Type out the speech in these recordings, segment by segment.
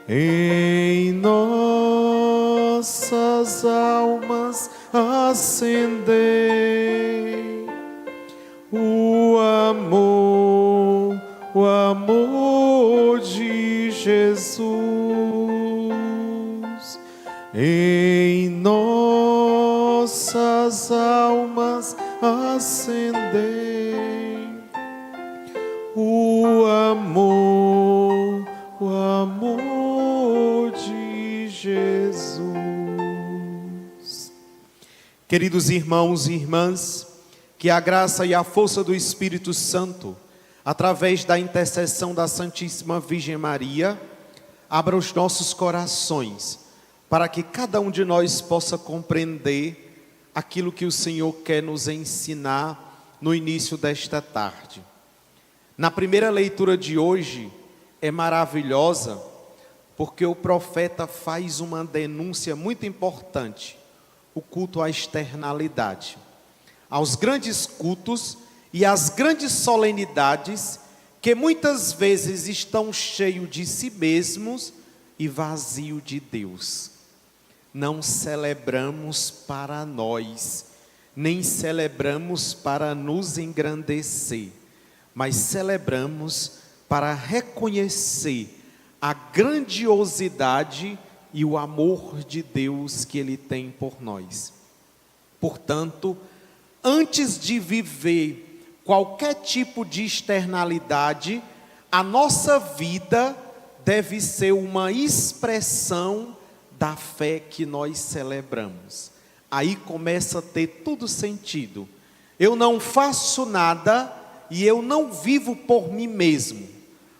em nossas almas acendei o amor de Jesus. Em nossas almas acendei o amor de Jesus. Queridos irmãos e irmãs, que a graça e a força do Espírito Santo, através da intercessão da Santíssima Virgem Maria, abra os nossos corações, para que cada um de nós possa compreender aquilo que o Senhor quer nos ensinar no início desta tarde. Na primeira leitura de hoje é maravilhosa, porque o profeta faz uma denúncia muito importante, o culto à externalidade. Aos grandes cultos e às grandes solenidades, que muitas vezes estão cheios de si mesmos e vazio de Deus. Não celebramos para nós, nem celebramos para nos engrandecer, mas celebramos para reconhecer a grandiosidade e o amor de Deus que Ele tem por nós. Portanto, antes de viver qualquer tipo de externalidade, a nossa vida deve ser uma expressão da fé que nós celebramos. Aí começa a ter todo sentido. Eu não faço nada e eu não vivo por mim mesmo,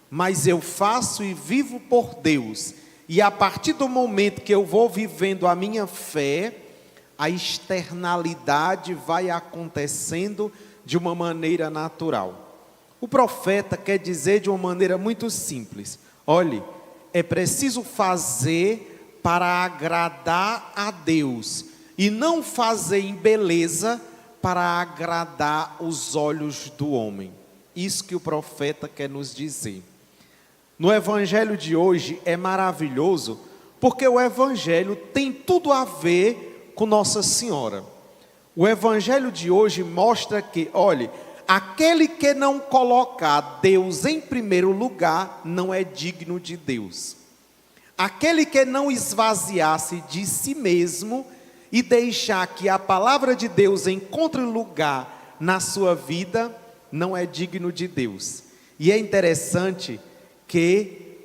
mas eu faço e vivo por Deus. E a partir do momento que eu vou vivendo a minha fé, a externalidade vai acontecendo de uma maneira natural. O profeta quer dizer de uma maneira muito simples: olhe, é preciso fazer para agradar a Deus, e não fazer em beleza para agradar os olhos do homem. Isso que o profeta quer nos dizer. No evangelho de hoje é maravilhoso, porque o evangelho tem tudo a ver com Nossa Senhora. O evangelho de hoje mostra que, olhe, aquele que não colocar Deus em primeiro lugar, não é digno de Deus. Aquele que não esvaziar-se de si mesmo e deixar que a palavra de Deus encontre lugar na sua vida, não é digno de Deus. E é interessante que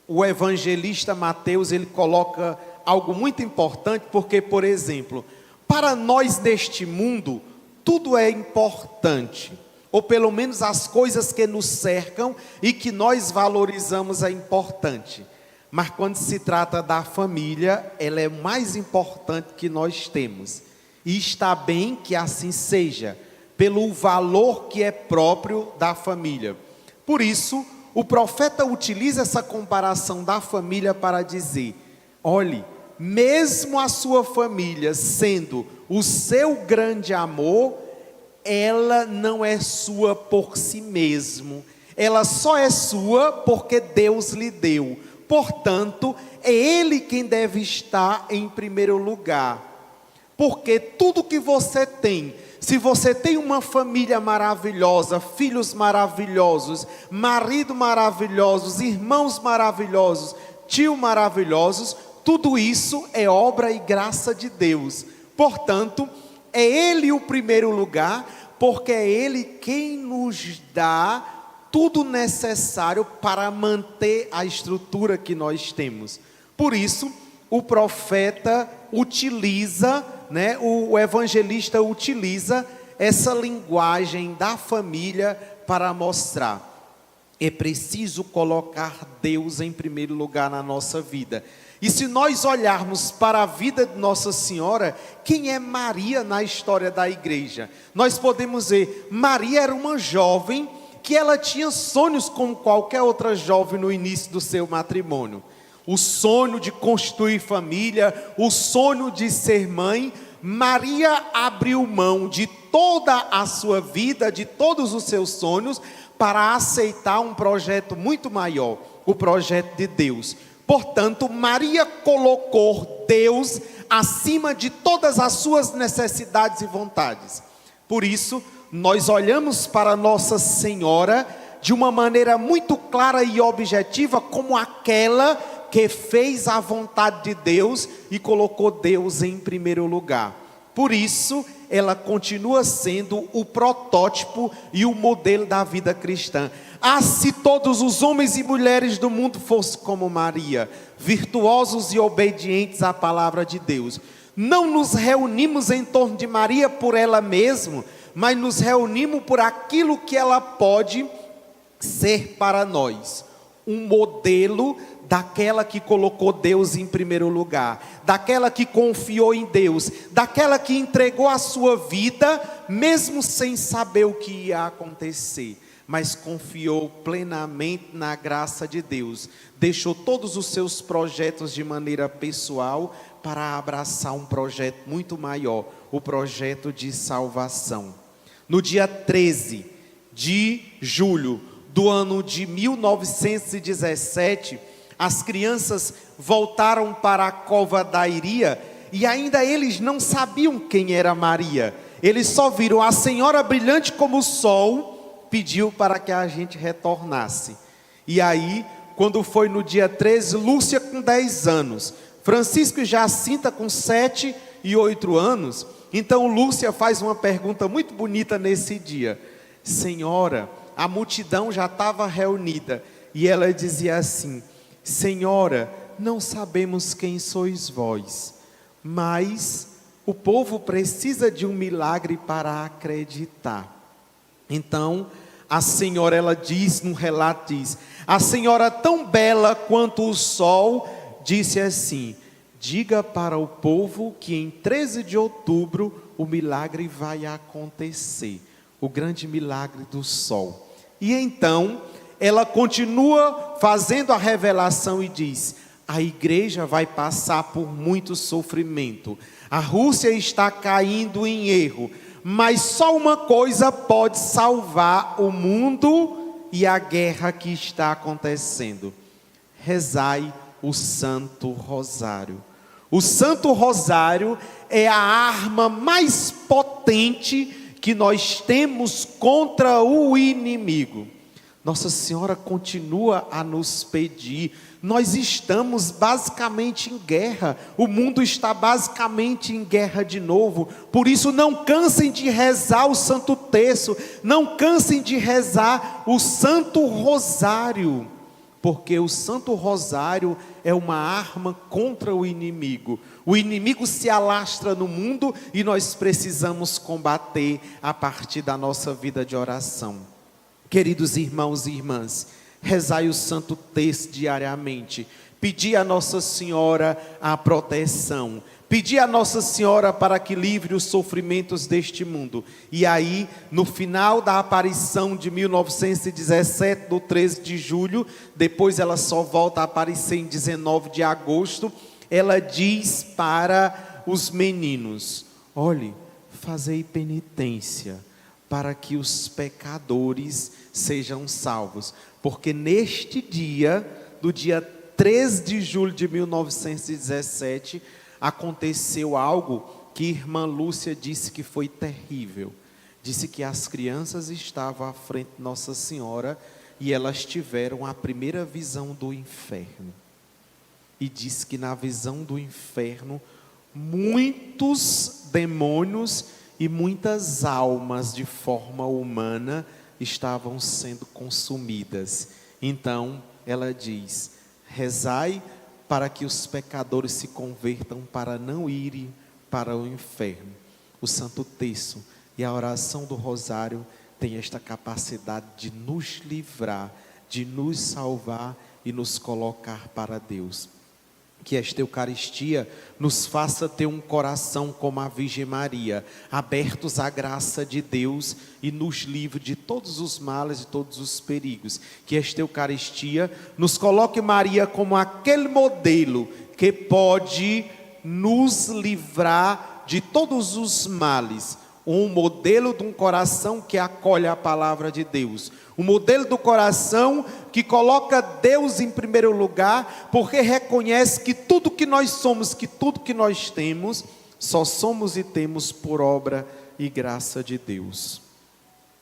o evangelista Mateus, ele coloca algo muito importante, porque, por exemplo, para nós deste mundo, tudo é importante, ou pelo menos as coisas que nos cercam e que nós valorizamos é importante. Mas quando se trata da família, ela é mais importante que nós temos. E está bem que assim seja, pelo valor que é próprio da família. Por isso, o profeta utiliza essa comparação da família para dizer: olhe, mesmo a sua família sendo o seu grande amor, ela não é sua por si mesmo. Ela só é sua porque Deus lhe deu. Portanto, é Ele quem deve estar em primeiro lugar. Porque tudo que você tem, se você tem uma família maravilhosa, filhos maravilhosos, marido maravilhosos, irmãos maravilhosos, tio maravilhosos, tudo isso é obra e graça de Deus. Portanto, é Ele o primeiro lugar, porque é Ele quem nos dá tudo necessário para manter a estrutura que nós temos. Por isso, o profeta utiliza, o evangelista utiliza essa linguagem da família para mostrar: é preciso colocar Deus em primeiro lugar na nossa vida. E se nós olharmos para a vida de Nossa Senhora, quem é Maria na história da igreja? Nós podemos ver, Maria era uma jovem que ela tinha sonhos como qualquer outra jovem no início do seu matrimônio. O sonho de constituir família, o sonho de ser mãe. Maria abriu mão de toda a sua vida, de todos os seus sonhos, para aceitar um projeto muito maior, o projeto de Deus. Portanto, Maria colocou Deus acima de todas as suas necessidades e vontades. Por isso, nós olhamos para Nossa Senhora de uma maneira muito clara e objetiva, como aquela que fez a vontade de Deus e colocou Deus em primeiro lugar. Por isso, ela continua sendo o protótipo e o modelo da vida cristã. Se todos os homens e mulheres do mundo fossem como Maria, virtuosos e obedientes à palavra de Deus. Não nos reunimos em torno de Maria por ela mesma, mas nos reunimos por aquilo que ela pode ser para nós. Um modelo daquela que colocou Deus em primeiro lugar, daquela que confiou em Deus, daquela que entregou a sua vida, mesmo sem saber o que ia acontecer, mas confiou plenamente na graça de Deus, deixou todos os seus projetos de maneira pessoal para abraçar um projeto muito maior, o projeto de salvação. No dia 13 de julho do ano de 1917, as crianças voltaram para a cova da Iria e ainda eles não sabiam quem era Maria. Eles só viram a senhora brilhante como o sol, pediu para que a gente retornasse. E aí, quando foi no dia 13, Lúcia com 10 anos, Francisco e Jacinta com 7 e 8 anos, então Lúcia faz uma pergunta muito bonita nesse dia. Senhora, a multidão já estava reunida e ela dizia assim: Senhora, não sabemos quem sois vós, mas o povo precisa de um milagre para acreditar. Então, a senhora, ela diz, no relato diz, a senhora tão bela quanto o sol, disse assim: diga para o povo que em 13 de outubro o milagre vai acontecer, o grande milagre do sol. E então, ela continua fazendo a revelação e diz: a igreja vai passar por muito sofrimento, a Rússia está caindo em erro, mas só uma coisa pode salvar o mundo e a guerra que está acontecendo: rezai o Santo Rosário. O Santo Rosário é a arma mais potente que nós temos contra o inimigo. Nossa Senhora continua a nos pedir. Nós estamos basicamente em guerra. O mundo está basicamente em guerra de novo. Por isso, não cansem de rezar o Santo Terço. Não cansem de rezar o Santo Rosário. Porque o Santo Rosário é uma arma contra o inimigo. O inimigo se alastra no mundo e nós precisamos combater a partir da nossa vida de oração. Queridos irmãos e irmãs, rezai o Santo Terço diariamente. Pedi a Nossa Senhora a proteção. Pedi a Nossa Senhora para que livre os sofrimentos deste mundo. E aí, no final da aparição de 1917, do 13 de julho, depois ela só volta a aparecer em 19 de agosto, ela diz para os meninos: olhe, fazei penitência para que os pecadores sejam salvos. Porque neste dia, do dia 13 de julho de 1917, aconteceu algo que irmã Lúcia disse que foi terrível. Disse que as crianças estavam à frente de Nossa Senhora e elas tiveram a primeira visão do inferno. E disse que na visão do inferno, muitos demônios e muitas almas de forma humana estavam sendo consumidas. Então, ela diz: rezai para que os pecadores se convertam para não irem para o inferno. O Santo Terço e a oração do Rosário têm esta capacidade de nos livrar, de nos salvar e nos colocar para Deus. Que esta Eucaristia nos faça ter um coração como a Virgem Maria, abertos à graça de Deus e nos livre de todos os males e todos os perigos. Que esta Eucaristia nos coloque Maria como aquele modelo que pode nos livrar de todos os males. um modelo de um coração que acolhe a palavra de Deus, um modelo do coração que coloca Deus em primeiro lugar, porque reconhece que tudo que nós somos, que tudo que nós temos, só somos e temos por obra e graça de Deus.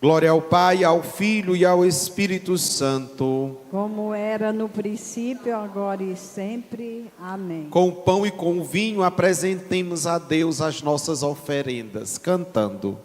Glória ao Pai, ao Filho e ao Espírito Santo. Como era no princípio, agora e sempre. Amém. Com o pão e com o vinho apresentemos a Deus as nossas oferendas, cantando.